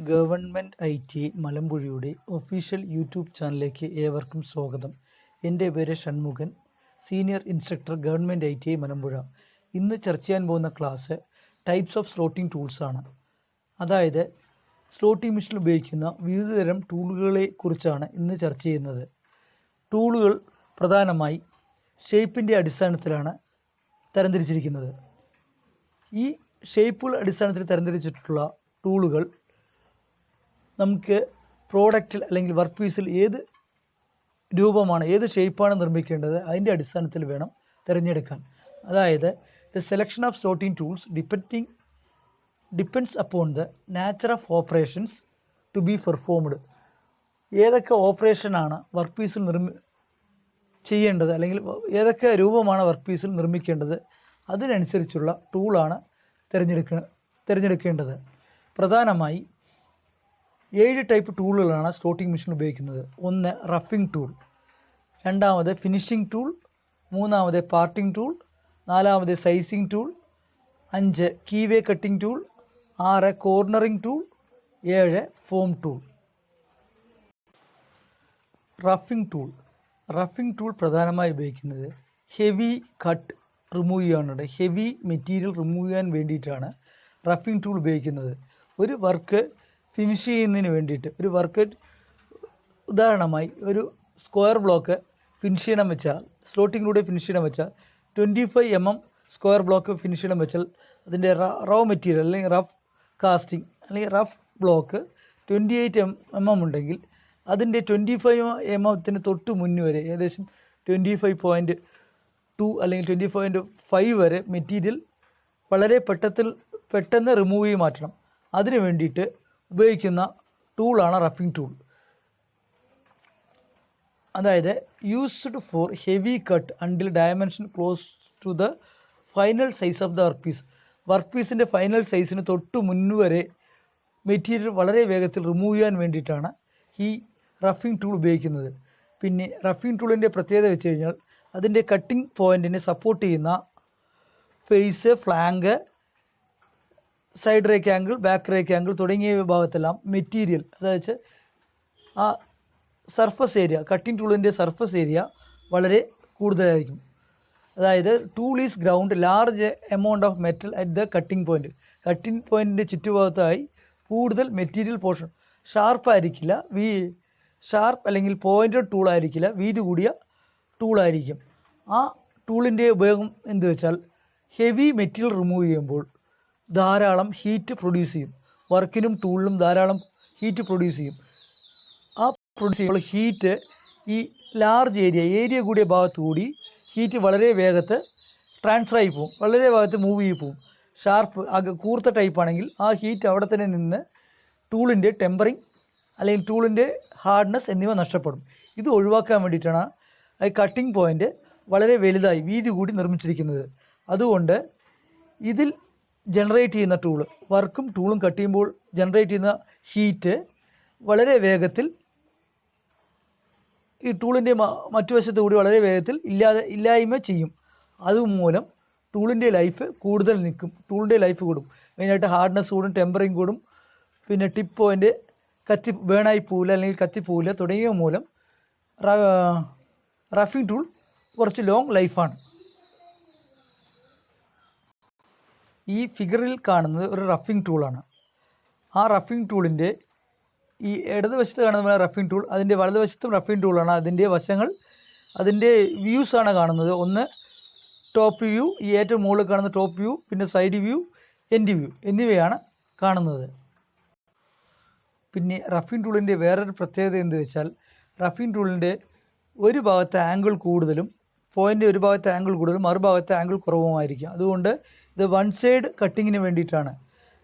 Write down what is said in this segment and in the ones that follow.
Government ITI മലമ്പുഴയുടെ official YouTube ചാനലിലേക്ക് ഏവർക്കും സ്വാഗതം. എൻ്റെ പേര് Shanmughan, senior instructor government ITI Malampuzha. ഇന്ന് ചർച്ച ചെയ്യാൻ പോകുന്ന class types of slotting tools ആണ്. അതായത് സ്ലോട്ടിംഗ് മെഷീനിൽ ഉപയോഗിക്കുന്ന വിവിധതരം ടൂളുകളെ കുറിച്ചാണ് ഇന്ന് ചർച്ച ചെയ്യുന്നത്. ടൂളുകൾ പ്രധാനമായി ഷേപ്പിൻ്റെ അടിസ്ഥാനത്തിലാണ് തരംതിരിച്ചിരിക്കുന്നത്. ഈ ഷേപ്പുകൾ അടിസ്ഥാനത്തിൽ തരംതിരിച്ചിട്ടുള്ള ടൂളുകൾ നമുക്ക് പ്രോഡക്റ്റിൽ അല്ലെങ്കിൽ വർക്ക് പീസിൽ ഏത് രൂപമാണ്, ഏത് ഷേപ്പാണ് നിർമ്മിക്കേണ്ടത് അതിൻ്റെ അടിസ്ഥാനത്തിൽ വേണം തിരഞ്ഞെടുക്കാൻ. അതായത് the selection of slotting tools depends upon the nature of operations to be performed. ഏതൊക്കെ ഓപ്പറേഷനാണ് വർക്ക് പീസിൽ ചെയ്യേണ്ടത്, അല്ലെങ്കിൽ ഏതൊക്കെ രൂപമാണ് വർക്ക് പീസിൽ നിർമ്മിക്കേണ്ടത്, അതിനനുസരിച്ചുള്ള ടൂളാണ് തിരഞ്ഞെടുക്കേണ്ടത്. പ്രധാനമായി 7 ടൈപ്പ് ടൂളുകളാണ് സ്ലോട്ടിംഗ് മെഷീൻ ഉപയോഗിക്കുന്നത്. ഒന്ന് റഫിംഗ് ടൂൾ, രണ്ടാമത് ഫിനിഷിംഗ് ടൂൾ, മൂന്നാമത് പാർട്ടിംഗ് ടൂൾ, നാലാമത് sizing tool, 5 keyway cutting tool, 6 cornering tool, 7 form tool. Roughing tool പ്രധാനമായി ഉപയോഗിക്കുന്നത് ഹെവി കട്ട് റിമൂവ് ചെയ്യാനുണ്ട്. ഹെവി മെറ്റീരിയൽ റിമൂവ് ചെയ്യാൻ വേണ്ടിയിട്ടാണ് റഫിംഗ് ടൂൾ ഉപയോഗിക്കുന്നത്. ഒരു വർക്ക് ഫിനിഷ് ചെയ്യുന്നതിന് വേണ്ടിയിട്ട്, ഒരു വർക്ക് ഉദാഹരണമായി ഒരു സ്ക്വയർ ബ്ലോക്ക് ഫിനിഷ് ചെയ്യണം വെച്ചാൽ, സ്ലോട്ടിങ്ങിലൂടെ ഫിനിഷ് ചെയ്യണം വെച്ചാൽ 25 mm സ്ക്വയർ ബ്ലോക്ക് ഫിനിഷ് ചെയ്യണം വെച്ചാൽ അതിൻ്റെ റോ മെറ്റീരിയൽ അല്ലെങ്കിൽ റഫ് കാസ്റ്റിംഗ് അല്ലെങ്കിൽ റഫ് ബ്ലോക്ക് 28 mm ഉണ്ടെങ്കിൽ അതിൻ്റെ 25 mm തൊട്ട് മുന്നേ വരെ ഏകദേശം 25.2 അല്ലെങ്കിൽ 25.5 വരെ മെറ്റീരിയൽ വളരെ പെട്ടെന്ന് റിമൂവ് ചെയ്ത് മാറ്റണം. അതിനു വേണ്ടിയിട്ട് ഉപയോഗിക്കുന്ന ടൂളാണ് റഫിംഗ് ടൂൾ. അതായത് used for heavy cut until dimension close to the final size of the work പീസിൻ്റെ ഫൈനൽ സൈസിന് തൊട്ട് മുൻപ് വരെ മെറ്റീരിയൽ വളരെ വേഗത്തിൽ റിമൂവ് ചെയ്യാൻ വേണ്ടിയിട്ടാണ് ഈ റഫിംഗ് ടൂൾ ഉപയോഗിക്കുന്നത്. പിന്നെ റഫിംഗ് ടൂളിൻ്റെ പ്രത്യേകത വെച്ച് കഴിഞ്ഞാൽ അതിൻ്റെ കട്ടിംഗ് പോയിൻറ്റിനെ സപ്പോർട്ട് ചെയ്യുന്ന face, flank, side rake angle, back rake angle തുടങ്ങിയ വിഭാഗത്തെല്ലാം മെറ്റീരിയൽ, അതായത് ആ സർഫസ് ഏരിയ, കട്ടിംഗ് ടൂളിൻ്റെ സർഫസ് ഏരിയ വളരെ കൂടുതലായിരിക്കും. അതായത് tool is ground large amount of metal at the cutting പോയിൻറ്റിൻ്റെ ചുറ്റുഭാഗത്തായി കൂടുതൽ മെറ്റീരിയൽ പോർഷൻ ഷാർപ്പായിരിക്കില്ല, ഷാർപ്പ് അല്ലെങ്കിൽ പോയിൻറ്റഡ് ടൂളായിരിക്കില്ല, വീതി കൂടിയ ടൂളായിരിക്കും. ആ ടൂളിൻ്റെ ഉപയോഗം എന്ത് വെച്ചാൽ ഹെവി മെറ്റീരിയൽ റിമൂവ് ചെയ്യുമ്പോൾ ധാരാളം ഹീറ്റ് പ്രൊഡ്യൂസ് ചെയ്യും. വർക്കിനും ടൂളിനും ധാരാളം ഹീറ്റ് പ്രൊഡ്യൂസ് ചെയ്യും. ആ പ്രൊഡ്യൂസ് ചെയ്യുമ്പോൾ ഹീറ്റ് ഈ ലാർജ് ഏരിയ കൂടിയ ഭാഗത്തു കൂടി ഹീറ്റ് വളരെ വേഗത്തിൽ ട്രാൻസ്ഫർ ആയി പോകും, വളരെ വേഗത്തിൽ മൂവ് ചെയ്ത് പോകും. ഷാർപ്പ് കൂർത്ത ടൈപ്പ് ആണെങ്കിൽ ആ ഹീറ്റ് അവിടെ തന്നെ നിന്ന് ടൂളിൻ്റെ ടെമ്പറിങ് അല്ലെങ്കിൽ ടൂളിൻ്റെ ഹാർഡ്നെസ് എന്നിവ നഷ്ടപ്പെടും. ഇത് ഒഴിവാക്കാൻ വേണ്ടിയിട്ടാണ് ഈ കട്ടിംഗ് പോയിൻ്റ് വളരെ വലുതായി വീതി കൂടി നിർമ്മിച്ചിരിക്കുന്നത്. അതുകൊണ്ട് ഇതിൽ ജനറേറ്റ് ചെയ്യുന്ന ടൂള്, വർക്കും ടൂളും കട്ട് ചെയ്യുമ്പോൾ ജനറേറ്റ് ചെയ്യുന്ന ഹീറ്റ് വളരെ വേഗത്തിൽ ഈ ടൂളിൻ്റെ മറ്റു വശത്ത് കൂടി വളരെ വേഗത്തിൽ ഇല്ലായ്മ ചെയ്യും. അതുമൂലം ടൂളിൻ്റെ ലൈഫ് കൂടുതൽ നിൽക്കും, ടൂളിൻ്റെ ലൈഫ് കൂടും. മെയിനായിട്ട് ഹാർഡ്നെസ് കൂടും, ടെമ്പറിങ് കൂടും, പിന്നെ ടിപ്പ് പോയിൻ്റ് ബേണായി പോവില്ല അല്ലെങ്കിൽ കത്തിപ്പോവില്ല തുടങ്ങിയ മൂലം റഫിംഗ് ടൂൾ കുറച്ച് ലോങ് ലൈഫാണ്. ഈ ഫിഗറിൽ കാണുന്നത് ഒരു റഫിംഗ് ടൂളാണ്. ആ റഫിംഗ് ടൂളിൻ്റെ ഈ ഇടതുവശത്ത് കാണുന്ന റഫിംഗ് ടൂൾ, അതിൻ്റെ വലതുവശത്തും റഫിംഗ് ടൂളാണ്. അതിൻ്റെ വശങ്ങൾ, അതിൻ്റെ വ്യൂസാണ് കാണുന്നത്. ഒന്ന് ടോപ്പ് വ്യൂ, ഈ ഏറ്റവും മുകളിൽ കാണുന്ന ടോപ്പ് വ്യൂ, പിന്നെ സൈഡ് വ്യൂ, എൻഡ് വ്യൂ എന്നിവയാണ് കാണുന്നത്. പിന്നെ റഫിംഗ് ടൂളിൻ്റെ വേറൊരു പ്രത്യേകത എന്ത് വെച്ചാൽ റഫിംഗ് ടൂളിൻ്റെ ഒരു ഭാഗത്തെ ആംഗിൾ കൂടുതലും ഒരു ഭാഗത്തെ ആംഗിൾ കൂടുതലും മറുഭാഗത്തെ ആംഗിൾ കുറവുമായിരിക്കും. അതുകൊണ്ട് ഇത് വൺ സൈഡ് കട്ടിങ്ങിന് വേണ്ടിയിട്ടാണ്,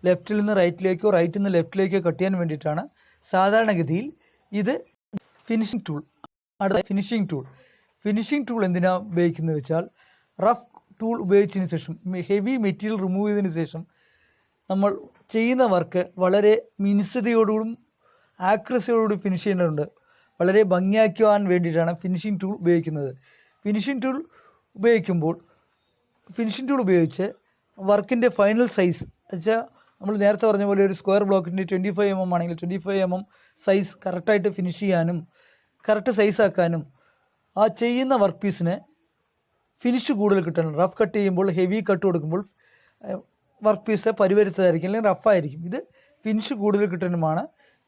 ലെഫ്റ്റിൽ നിന്ന് റൈറ്റിലേക്കോ റൈറ്റിൽ നിന്ന് ലെഫ്റ്റിലേക്കോ കട്ട് ചെയ്യാൻ വേണ്ടിയിട്ടാണ് സാധാരണഗതിയിൽ ഇത് ഫിനിഷിംഗ് ടൂൾ. അടുത്ത ഫിനിഷിംഗ് ടൂൾ എന്തിനാണ് ഉപയോഗിക്കുന്നത് വെച്ചാൽ റഫ് ടൂൾ ഉപയോഗിച്ചതിന് ശേഷം, ഹെവി മെറ്റീരിയൽ റിമൂവ് ചെയ്തതിന് ശേഷം നമ്മൾ ചെയ്യുന്ന വർക്ക് വളരെ മിനുസതയോടും ആക്യുറസിയോടുകൂടി ഫിനിഷ് ചെയ്യേണ്ടതുണ്ട്. വളരെ ഭംഗിയാക്കുവാൻ വേണ്ടിയിട്ടാണ് ഫിനിഷിംഗ് ടൂൾ ഉപയോഗിക്കുന്നത്. ഫിനിഷിംഗ് ടൂൾ ഉപയോഗിച്ച് വർക്കിൻ്റെ ഫൈനൽ സൈസ് വെച്ചാൽ നമ്മൾ നേരത്തെ പറഞ്ഞ പോലെ ഒരു സ്ക്വയർ ബ്ലോക്കിൻ്റെ 25 mm ആണെങ്കിൽ 25 mm സൈസ് കറക്റ്റായിട്ട് ഫിനിഷ് ചെയ്യാനും കറക്റ്റ് സൈസ് ആക്കാനും ആ ചെയ്യുന്ന വർക്ക് പീസിന് ഫിനിഷ് കൂടുതൽ കിട്ടണം. റഫ് കട്ട് ചെയ്യുമ്പോൾ ഹെവി കട്ട് കൊടുക്കുമ്പോൾ വർക്ക് പീസ് പരിവരുത്തതായിരിക്കും അല്ലെങ്കിൽ റഫായിരിക്കും. ഇത് ഫിനിഷ് കൂടുതൽ കിട്ടാനുമാണ്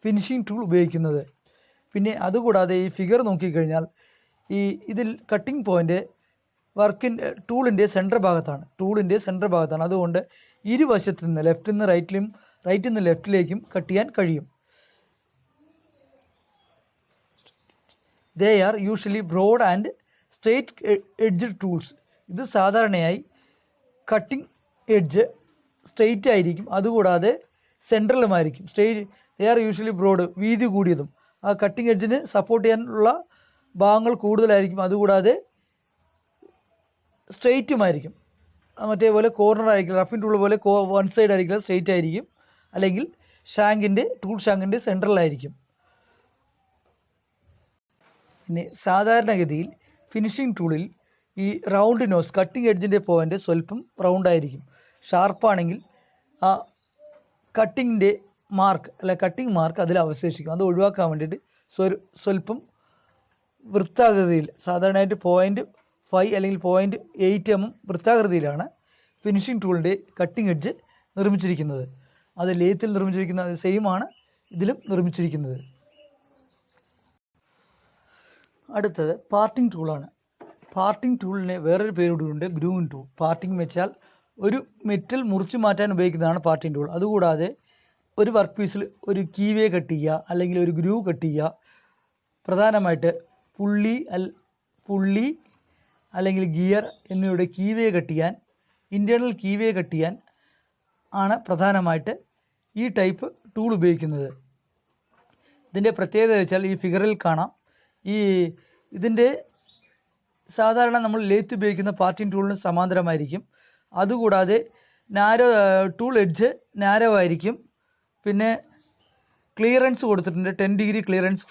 ഫിനിഷിംഗ് ടൂൾ ഉപയോഗിക്കുന്നത്. പിന്നെ അതുകൂടാതെ ഈ ഫിഗർ നോക്കിക്കഴിഞ്ഞാൽ ഇതിൽ കട്ടിംഗ് പോയിൻ്റ് ടൂളിൻ്റെ സെൻറ്റർ ഭാഗത്താണ്. അതുകൊണ്ട് ഇരുവശത്തു നിന്ന് ലെഫ്റ്റിൽ നിന്ന് റൈറ്റിൽ നിന്ന് ലെഫ്റ്റിലേക്കും കട്ട് ചെയ്യാൻ കഴിയും. They are usually broad and straight edge tools. ഇത് സാധാരണയായി കട്ടിംഗ് എഡ്ജ് സ്ട്രെയിറ്റ് ആയിരിക്കും, അതുകൂടാതെ സെൻട്രലുമായിരിക്കും. ദേ ആർ യൂഷ്വലി ബ്രോഡ്, വീതി കൂടിയതും. ആ കട്ടിംഗ് എഡ്ജിന് സപ്പോർട്ട് ചെയ്യാനുള്ള ഭാഗങ്ങൾ കൂടുതലായിരിക്കും, അതുകൂടാതെ സ്ട്രെയിറ്റുമായിരിക്കും. മറ്റേപോലെ കോർണർ ആയിരിക്കും, റഫിംഗ് ടൂൾ പോലെ വൺ സൈഡ് ആയിരിക്കില്ല, സ്ട്രെയിറ്റ് ആയിരിക്കും. അല്ലെങ്കിൽ ടൂൾ ഷാങ്കിൻ്റെ സെൻട്രലായിരിക്കും. പിന്നെ സാധാരണഗതിയിൽ ഫിനിഷിംഗ് ടൂളിൽ ഈ റൗണ്ട് നോസ് കട്ടിംഗ് എഡ്ജിൻ്റെ പോയിൻ്റ് സ്വല്പം റൗണ്ട് ആയിരിക്കും. ഷാർപ്പാണെങ്കിൽ ആ കട്ടിംഗ് മാർക്ക് അതിൽ അവശേഷിക്കും. അത് ഒഴിവാക്കാൻ വേണ്ടിയിട്ട് സ്വല്പം വൃത്താകൃതിയിൽ, സാധാരണയായിട്ട് 0.5 അല്ലെങ്കിൽ 0.8 mm വൃത്താകൃതിയിലാണ് ഫിനിഷിംഗ് ടൂളിൻ്റെ കട്ടിംഗ് എഡ്ജ് നിർമ്മിച്ചിരിക്കുന്നത്. അത് ലേത്തിൽ നിർമ്മിച്ചിരിക്കുന്നത് സെയിമാണ് ഇതിലും നിർമ്മിച്ചിരിക്കുന്നത്. അടുത്തത് പാർട്ടിംഗ് ടൂളാണ്. പാർട്ടിംഗ് ടൂളിന് വേറൊരു പേരുകൂടിയുണ്ട്, ഗ്രൂവിംഗ് ടൂൾ. പാർട്ടിംഗ് വെച്ചാൽ ഒരു മെറ്റൽ മുറിച്ച് മാറ്റാൻ ഉപയോഗിക്കുന്നതാണ് പാർട്ടിംഗ് ടൂൾ. അതുകൂടാതെ ഒരു വർക്ക് പീസിൽ ഒരു കീവേ കട്ട് ചെയ്യുക അല്ലെങ്കിൽ ഒരു ഗ്രൂ കട്ട് ചെയ്യുക, പ്രധാനമായിട്ട് പുള്ളി അല്ലെങ്കിൽ ഗിയർ എന്നിവയുടെ കീവേ കട്ട് ചെയ്യാൻ, ഇൻറ്റേർണൽ കീവേ കട്ട് ചെയ്യാൻ ആണ് പ്രധാനമായിട്ട് ഈ ടൈപ്പ് ടൂൾ ഉപയോഗിക്കുന്നത്. ഇതിൻ്റെ പ്രത്യേകത വെച്ചാൽ ഈ ഫിഗറിൽ കാണാം, ഇതിൻ്റെ സാധാരണ നമ്മൾ ലേത്ത് ഉപയോഗിക്കുന്ന പാർട്ടിംഗ് ടൂളിന് സമാന്തരമായിരിക്കും. അതുകൂടാതെ ടൂൾ എഡ്ജ് നാരോ ആയിരിക്കും. പിന്നെ ക്ലിയറൻസ് കൊടുത്തിട്ടുണ്ട്, 10 ഡിഗ്രി ക്ലിയറൻസ്,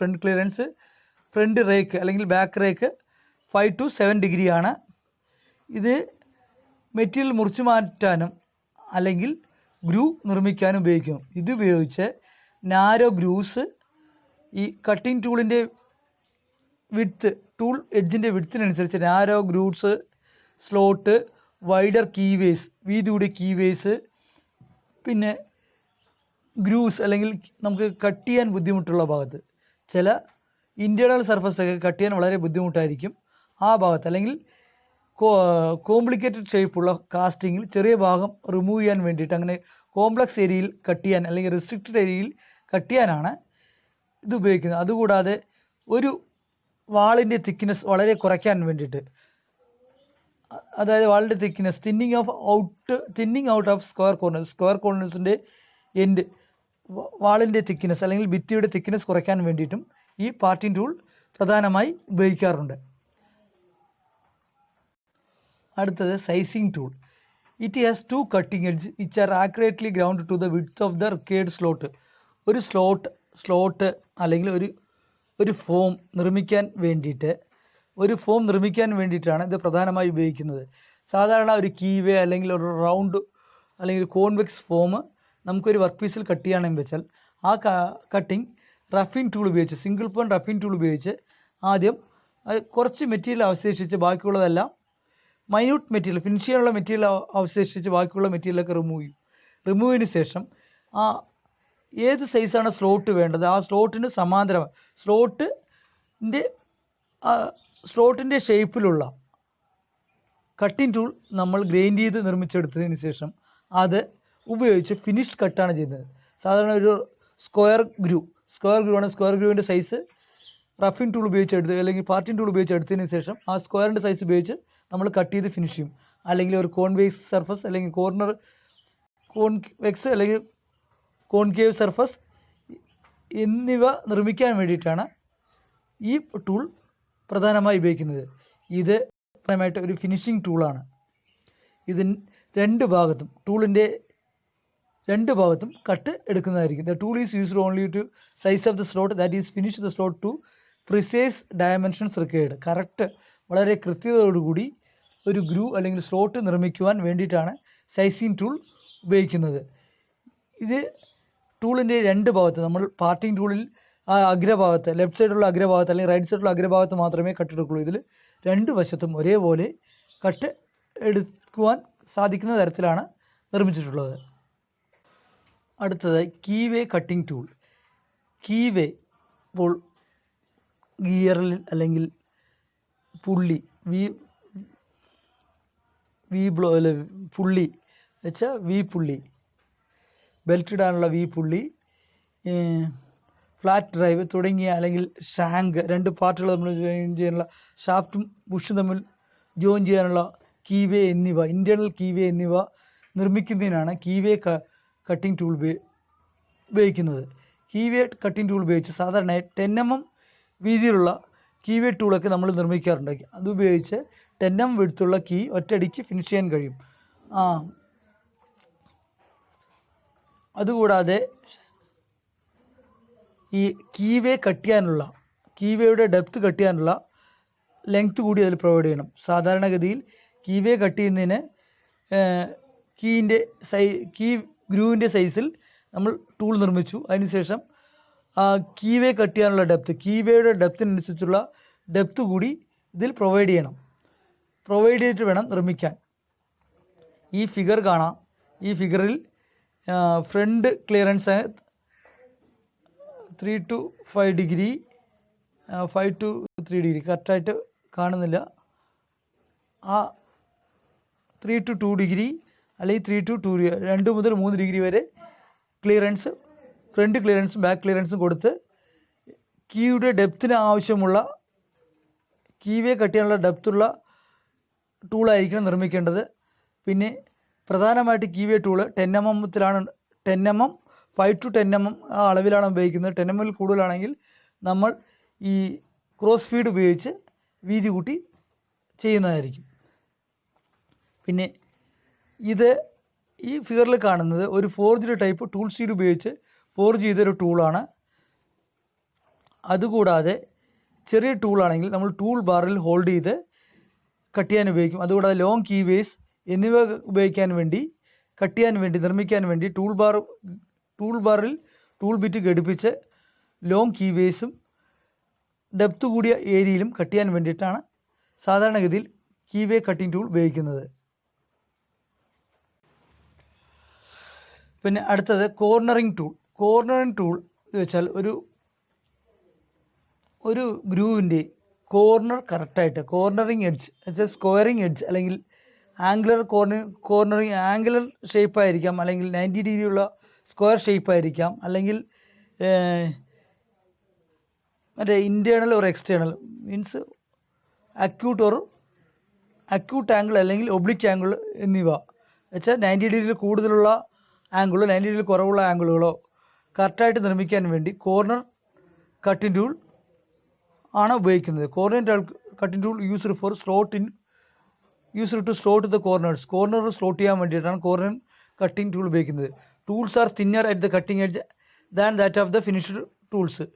ഫ്രണ്ട് റേക്ക് അല്ലെങ്കിൽ ബാക്ക് റേക്ക് 5 to 7 ഡിഗ്രിയാണ്. ഇത് മെറ്റീരിയൽ മുറിച്ചു മാറ്റാനും അല്ലെങ്കിൽ ഗ്രൂ നിർമ്മിക്കാനും ഉപയോഗിക്കും. ഇതുപയോഗിച്ച് നാരോ ഗ്രൂസ്, ഈ കട്ടിംഗ് ടൂളിൻ്റെ ടൂൾ എഡ്ജിൻ്റെ വിഡ്ത്തിനനുസരിച്ച് narrow grooves, slot, wider keyways, വീതി കൂടിയ കീവേസ്, പിന്നെ ഗ്രൂസ് അല്ലെങ്കിൽ നമുക്ക് കട്ട് ചെയ്യാൻ ബുദ്ധിമുട്ടുള്ള ഭാഗത്ത്, ചില ഇൻറ്റേർണൽ സർഫസൊക്കെ കട്ട് ചെയ്യാൻ വളരെ ബുദ്ധിമുട്ടായിരിക്കും ആ ഭാഗത്ത്, അല്ലെങ്കിൽ കോംപ്ലിക്കേറ്റഡ് ഷേപ്പുള്ള കാസ്റ്റിങ്ങിൽ ചെറിയ ഭാഗം റിമൂവ് ചെയ്യാൻ വേണ്ടിയിട്ട്, അങ്ങനെ കോംപ്ലക്സ് ഏരിയയിൽ കട്ട് ചെയ്യാൻ അല്ലെങ്കിൽ റെസ്ട്രിക്റ്റഡ് ഏരിയയിൽ കട്ട് ചെയ്യാനാണ് ഇത് ഉപയോഗിക്കുന്നത്. അതുകൂടാതെ ഒരു വാളിൻ്റെ തിക്നെസ് വളരെ കുറയ്ക്കാൻ വേണ്ടിയിട്ട്, അതായത് വാളിൻ്റെ thickness thinning out of square കോർണേഴ്സിൻ്റെ എൻഡ്, വാളിൻ്റെ തിക്നെസ് അല്ലെങ്കിൽ ഭിത്തിയുടെ തിക്നെസ് കുറയ്ക്കാൻ വേണ്ടിയിട്ടും ഈ പാർട്ടിംഗ് ടൂൾ പ്രധാനമായി ഉപയോഗിക്കാറുണ്ട്. അടുത്തത് sizing tool. It has 2 cutting edge which are accurately ground to the width of the required slot. ഒരു സ്ലോട്ട് അല്ലെങ്കിൽ ഒരു ഫോം നിർമ്മിക്കാൻ വേണ്ടിയിട്ടാണ് ഇത് പ്രധാനമായി ഉപയോഗിക്കുന്നത്. സാധാരണ ഒരു കീവേ അല്ലെങ്കിൽ ഒരു റൗണ്ട് അല്ലെങ്കിൽ കോൺവെക്സ് ഫോം നമുക്കൊരു വർക്ക് പീസിൽ കട്ട് ചെയ്യണമെന്ന് വെച്ചാൽ ആ കട്ടിംഗ് റഫിംഗ് ടൂൾ ഉപയോഗിച്ച്, സിംഗിൾ പോയിന്റ് റഫിംഗ് ടൂൾ ഉപയോഗിച്ച് ആദ്യം കുറച്ച് മെറ്റീരിയൽ അവശേഷിച്ച് ബാക്കിയുള്ളതെല്ലാം മൈന്യൂട്ട് മെറ്റീരിയൽ, ഫിനിഷ് ചെയ്യാനുള്ള മെറ്റീരിയൽ അവശേഷിച്ച് ബാക്കിയുള്ള മെറ്റീരിയലൊക്കെ റിമൂവിന് ശേഷം ഏത് സൈസാണ് സ്ലോട്ട് വേണ്ടത് ആ സ്ലോട്ടിന് സമാന്തരമായി സ്ലോട്ടിൻ്റെ ഷേപ്പിലുള്ള കട്ടിംഗ് ടൂൾ നമ്മൾ ഗ്രൈൻഡ് ചെയ്ത് നിർമ്മിച്ചെടുത്തതിന് ശേഷം അത് ഉപയോഗിച്ച് ഫിനിഷ് കട്ടാണ് ചെയ്യുന്നത്. സാധാരണ ഒരു സ്ക്വയർ ഗ്രൂ ആണ്. സ്ക്വയർ ഗ്രൂവിൻ്റെ സൈസ് റഫിംഗ് ടൂൾ ഉപയോഗിച്ചെടുത്ത് അല്ലെങ്കിൽ പാർട്ടിംഗ് ടൂൾ ഉപയോഗിച്ചെടുത്തതിന് ശേഷം ആ സ്ക്വയറിൻ്റെ സൈസ് ഉപയോഗിച്ച് നമ്മൾ കട്ട് ചെയ്ത് ഫിനിഷ് ചെയ്യും. അല്ലെങ്കിൽ ഒരു കോൺവേക്സ് സർഫസ് അല്ലെങ്കിൽ കോൺവെക്സ് അല്ലെങ്കിൽ കോൺകേവ് സർഫസ് എന്നിവ നിർമ്മിക്കാൻ വേണ്ടിയിട്ടാണ് ഈ ടൂൾ പ്രധാനമായി ഉപയോഗിക്കുന്നത്. ഇത് പ്രധാനമായിട്ട് ഒരു ഫിനിഷിംഗ് ടൂളാണ്. ടൂളിൻ്റെ രണ്ട് ഭാഗത്തും കട്ട് എടുക്കുന്നതായിരിക്കും. The tool is used only to size of the slot that is finish the slot to precise dimensions required. Correct വളരെ കൃത്യതയോടുകൂടി ഒരു ഗ്രൂ അല്ലെങ്കിൽ സ്ലോട്ട് നിർമ്മിക്കുവാൻ വേണ്ടിയിട്ടാണ് സൈസിങ് ടൂൾ ഉപയോഗിക്കുന്നത്. ഇത് ടൂളിൻ്റെ രണ്ട് ഭാഗത്ത് നമ്മൾ പാർട്ടിങ് ടൂളിൽ അഗ്രഭാഗത്ത് ലെഫ്റ്റ് സൈഡിലുള്ള അഗ്രഭാഗത്ത് അല്ലെങ്കിൽ റൈറ്റ് സൈഡിലുള്ള അഗ്രഭാഗത്ത് മാത്രമേ കട്ടെടുക്കുള്ളൂ. ഇതിൽ രണ്ട് വശത്തും ഒരേപോലെ കട്ട് എടുക്കുവാൻ സാധിക്കുന്ന തരത്തിലാണ് നിർമ്മിച്ചിട്ടുള്ളത്. അടുത്തത് കീവേ കട്ടിംഗ് ടൂൾ. കീവേ ഇപ്പോൾ ഗിയറിൽ അല്ലെങ്കിൽ പുള്ളി പുള്ളി വെച്ചാൽ പുള്ളി, ബെൽറ്റ് ഇടാനുള്ള പുള്ളി, ഫ്ലാറ്റ് ഡ്രൈവ് തുടങ്ങിയ അല്ലെങ്കിൽ ഷാങ്ക് രണ്ട് പാർട്ടുകൾ നമ്മൾ ജോയിൻ ചെയ്യാനുള്ള ഷാഫ്റ്റും ബുഷും തമ്മിൽ ജോയിൻ ചെയ്യാനുള്ള കീവേ എന്നിവ ഇൻറ്റേർണൽ കീവേ എന്നിവ നിർമ്മിക്കുന്നതിനാണ് കീവേ കട്ടിംഗ് ടൂൾ ഉപയോഗിക്കുന്നത്. കീവേ കട്ടിംഗ് ടൂൾ ഉപയോഗിച്ച് സാധാരണയായി 10 mm വീതിയിലുള്ള കീവേ ടൂളൊക്കെ നമ്മൾ നിർമ്മിക്കാറുണ്ട്. അതുപയോഗിച്ച് 10 mm വിഡ്ത്തുള്ള കീ ഒറ്റയടിക്ക് ഫിനിഷ് ചെയ്യാൻ കഴിയും. അതുകൂടാതെ ഈ കീവേയുടെ ഡെപ്ത് കട്ട് ചെയ്യാനുള്ള ലെങ്ത് കൂടി അതിൽ പ്രൊവൈഡ് ചെയ്യണം. സാധാരണഗതിയിൽ കീവേ കട്ട് ചെയ്യുന്നതിന് കീ ഗ്രൂവിൻ്റെ സൈസിൽ നമ്മൾ ടൂൾ നിർമ്മിച്ചു. അതിനുശേഷം കീവേ കട്ട് ചെയ്യാനുള്ള ഡെപ്ത്, കീവേയുടെ ഡെപ്തിനനുസരിച്ചുള്ള ഡെപ്ത് കൂടി ഇതിൽ പ്രൊവൈഡ് ചെയ്തിട്ട് വേണം നിർമ്മിക്കാൻ. ഈ ഫിഗർ കാണാം. ഈ ഫിഗറിൽ front clearance 3 to 5 degree, 5 to 3 degree കറക്റ്റായിട്ട് കാണുന്നില്ല. 3 to 2 ഡിഗ്രി അല്ലെങ്കിൽ 3 to 2 2 മുതൽ 3 ഡിഗ്രി വരെ ക്ലിയറൻസ്, ഫ്രണ്ട് ക്ലിയറൻസും ബാക്ക് ക്ലിയറൻസും കൊടുത്ത് കീയുടെ ഡെപ്തിന് ആവശ്യമുള്ള കീവേ കട്ട് ചെയ്യാനുള്ള ഡെപ്തുള്ള ടൂളായിരിക്കണം നിർമ്മിക്കേണ്ടത്. പിന്നെ പ്രധാനമായിട്ട് keyway tool 10 mm 10 mm 5 to 10 mm ആ അളവിലാണ് ഉപയോഗിക്കുന്നത്. 10 mm കൂടുതലാണെങ്കിൽ നമ്മൾ ഈ ക്രോസ് ഫീഡ് ഉപയോഗിച്ച് വീതി കൂട്ടി ചെയ്യുന്നതായിരിക്കും. പിന്നെ ഈ ഫിഗറിൽ കാണുന്നത് ഒരു ഫോർജ്ഡ് ടൈപ്പ് ടൂൾ സ്റ്റീൽ ഉപയോഗിച്ച് ഫോർജ് ചെയ്തൊരു ടൂളാണ്. അതുകൂടാതെ ചെറിയ ടൂളാണെങ്കിൽ നമ്മൾ ടൂൾ ബാറിൽ ഹോൾഡ് ചെയ്ത് കട്ട് ചെയ്യാൻ ഉപയോഗിക്കും. അതുകൂടാതെ ലോങ് കീവേസ് എന്നിവ നിർമ്മിക്കാൻ വേണ്ടി ടൂൾ ബാറിൽ ടൂൾ ബിറ്റ് ഘടിപ്പിച്ച് ലോങ് കീവേസും ഡെപ്ത് കൂടിയ ഏരിയയിലും കട്ട് ചെയ്യാൻ വേണ്ടിയിട്ടാണ് സാധാരണഗതിയിൽ കീവേ കട്ടിംഗ് ടൂൾ ഉപയോഗിക്കുന്നത്. പിന്നെ അടുത്തത് കോർണറിംഗ് ടൂൾ. കോർണറിംഗ് ടൂൾ എന്ന് വെച്ചാൽ ഒരു ഗ്രൂവിൻ്റെ കോർണർ കറക്റ്റായിട്ട് കോർണറിംഗ് എഡ്ജ് വെച്ചാൽ സ്ക്വയറിംഗ് എഡ്ജ് അല്ലെങ്കിൽ ആംഗുലർ കോർണറിംഗ് ആംഗുലർ ഷേപ്പായിരിക്കാം, അല്ലെങ്കിൽ 90 ഡിഗ്രിയുള്ള സ്ക്വയർ ഷേപ്പായിരിക്കാം, അല്ലെങ്കിൽ മറ്റേ internal or external means acute angle അല്ലെങ്കിൽ ഒബ്ലിക് ആംഗിൾ എന്നിവ വെച്ചാൽ 90 ഡിഗ്രിയിൽ കൂടുതലുള്ള ആംഗിളോ 90 ഡിഗ്രിയിൽ കുറവുള്ള ആംഗിളുകളോ കറക്റ്റായിട്ട് നിർമ്മിക്കാൻ വേണ്ടി കോർണർ കട്ടിംഗ് ടൂൾ ആണ് ഉപയോഗിക്കുന്നത്. Corner cutting tool used to slot the corner slot ചെയ്യാൻ വേണ്ടിയിട്ടാണ് കോർണർ കട്ടിംഗ് ടൂൾ ഉപയോഗിക്കുന്നത്. Tools are thinner at the cutting edge than that of the finished tools.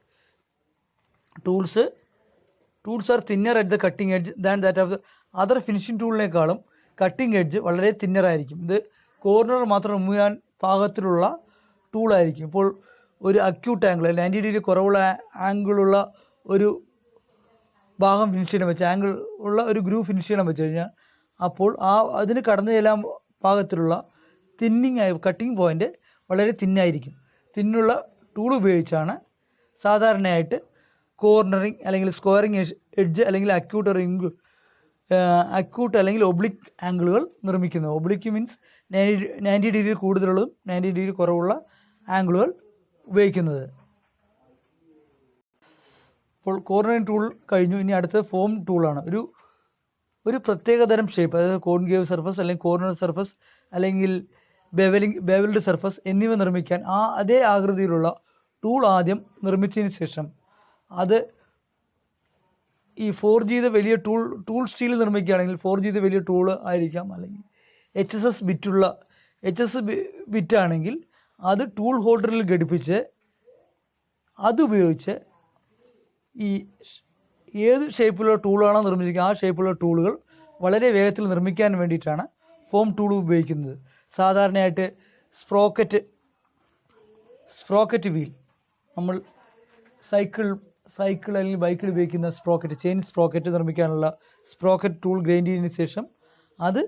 Tools are thinner at the cutting edge than that of the other finishing ടൂളിനേക്കാളും cutting edge വളരെ തിന്നറായിരിക്കും. ഇത് corner മാത്രം remove ചെയ്യാൻ പാകത്തിലുള്ള ടൂളായിരിക്കും. ഇപ്പോൾ ഒരു acute angle 90 degree കുറവുള്ള ആംഗിളുള്ള ഒരു ഭാഗം ഫിനിഷ് ചെയ്യണം വെച്ചാൽ ആംഗിൾ ഉള്ള ഒരു ഗ്രൂവ് ഫിനിഷ് ചെയ്യണം വെച്ച് കഴിഞ്ഞാൽ അപ്പോൾ അതിന് കടന്നു ചെല്ലാൻ പാകത്തിലുള്ള കട്ടിംഗ് പോയിൻ്റ് വളരെ തിന്നായിരിക്കും. തിന്നുള്ള ടൂൾ ഉപയോഗിച്ചാണ് സാധാരണയായിട്ട് കോർണറിങ് അല്ലെങ്കിൽ സ്ക്വയറിങ് എഡ്ജ് അല്ലെങ്കിൽ അക്യൂട്ട് അല്ലെങ്കിൽ ഒബ്ലിക് ആംഗിളുകൾ നിർമ്മിക്കുന്നത്. ഒബ്ലിക് മീൻസ് 90 ഡിഗ്രി കൂടുതലുള്ളതും 90 ഡിഗ്രി കുറവുള്ള ആംഗിളുകൾ ഉപയോഗിക്കുന്നത്. അപ്പോൾ കോർണറിങ് ടൂൾ കഴിഞ്ഞു. ഇനി അടുത്തത് ഫോം ടൂളാണ്. ഒരു പ്രത്യേകതരം ഷേപ്പ്, അതായത് കോൺകേവ് സർഫസ് അല്ലെങ്കിൽ കോർണർ സർഫസ് അല്ലെങ്കിൽ ബെവൽഡ് സർഫസ് എന്നിവ നിർമ്മിക്കാൻ അതേ ആകൃതിയിലുള്ള ടൂൾ ആദ്യം നിർമ്മിച്ചതിന് ശേഷം അത് ഈ ഫോർജ് ചെയ്ത വലിയ ടൂൾ സ്റ്റീൽ നിർമ്മിക്കുകയാണെങ്കിൽ ഫോർജ് ചെയ്ത വലിയ ടൂൾ ആയിരിക്കാം, അല്ലെങ്കിൽ HS ബിറ്റ് ആണെങ്കിൽ അത് ടൂൾ ഹോൾഡറിൽ ഘടിപ്പിച്ച് അതുപയോഗിച്ച് ഏത് ഷേപ്പിലുള്ള ടൂളാണോ നിർമ്മിച്ചിരിക്കുക ആ ഷേപ്പിലുള്ള ടൂളുകൾ വളരെ വേഗത്തിൽ നിർമ്മിക്കാൻ വേണ്ടിയിട്ടാണ് ഫോം ടൂൾ ഉപയോഗിക്കുന്നത്. സാധാരണയായിട്ട് സ്പ്രോക്കറ്റ് സ്പ്രോക്കറ്റ് വീൽ, നമ്മൾ സൈക്കിൾ അല്ലെങ്കിൽ ബൈക്കിൽ ഉപയോഗിക്കുന്ന സ്പ്രോക്കറ്റ്, ചെയിൻ സ്പ്രോക്കറ്റ് നിർമ്മിക്കാനുള്ള സ്പ്രോക്കറ്റ് ടൂൾ ഗ്രൈൻഡ് ചെയ്തതിന് ശേഷം അത്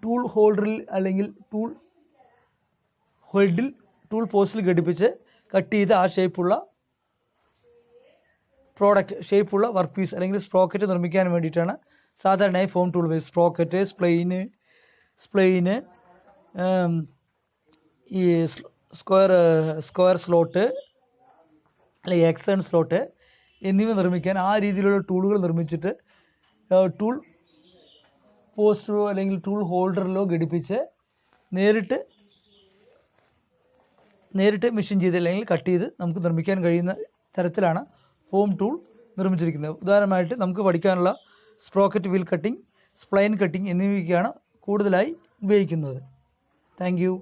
ടൂൾ ഹോൾഡറിൽ അല്ലെങ്കിൽ ടൂൾ ഹെഡിൽ ടൂൾ പോസ്റ്റിൽ ഘടിപ്പിച്ച് കട്ട് ചെയ്ത് ആ ഷേപ്പുള്ള വർക്ക് പീസ് അല്ലെങ്കിൽ സ്പ്രോക്കറ്റ് നിർമ്മിക്കാൻ വേണ്ടിയിട്ടാണ് സാധാരണയായി ഫോം ടൂൾ ഉപയോഗിക്കുന്നത്. സ്പ്രോക്കറ്റ്, സ്പ്ലെയിന്, ഈ സ്ക്വയർ സ്ലോട്ട് അല്ലെങ്കിൽ എക്സൺ സ്ലോട്ട് എന്നിവ നിർമ്മിക്കാൻ ആ രീതിയിലുള്ള ടൂളുകൾ നിർമ്മിച്ചിട്ട് ടൂൾ പോസ്റ്ററോ അല്ലെങ്കിൽ ടൂൾ ഹോൾഡറിലോ ഘടിപ്പിച്ച് നേരിട്ട് മെഷീൻ ചെയ്ത് അല്ലെങ്കിൽ കട്ട് ചെയ്ത് നമുക്ക് നിർമ്മിക്കാൻ കഴിയുന്ന തരത്തിലാണ് ഫോം ടൂൾ നിർമ്മിച്ചിരിക്കുന്നത്. ഉദാഹരണമായിട്ട് നമുക്ക് പഠിക്കാനുള്ള sprocket wheel cutting, spline cutting എന്നിവയ്ക്കാണ് കൂടുതലായി ഉപയോഗിക്കുന്നത്. Thank you.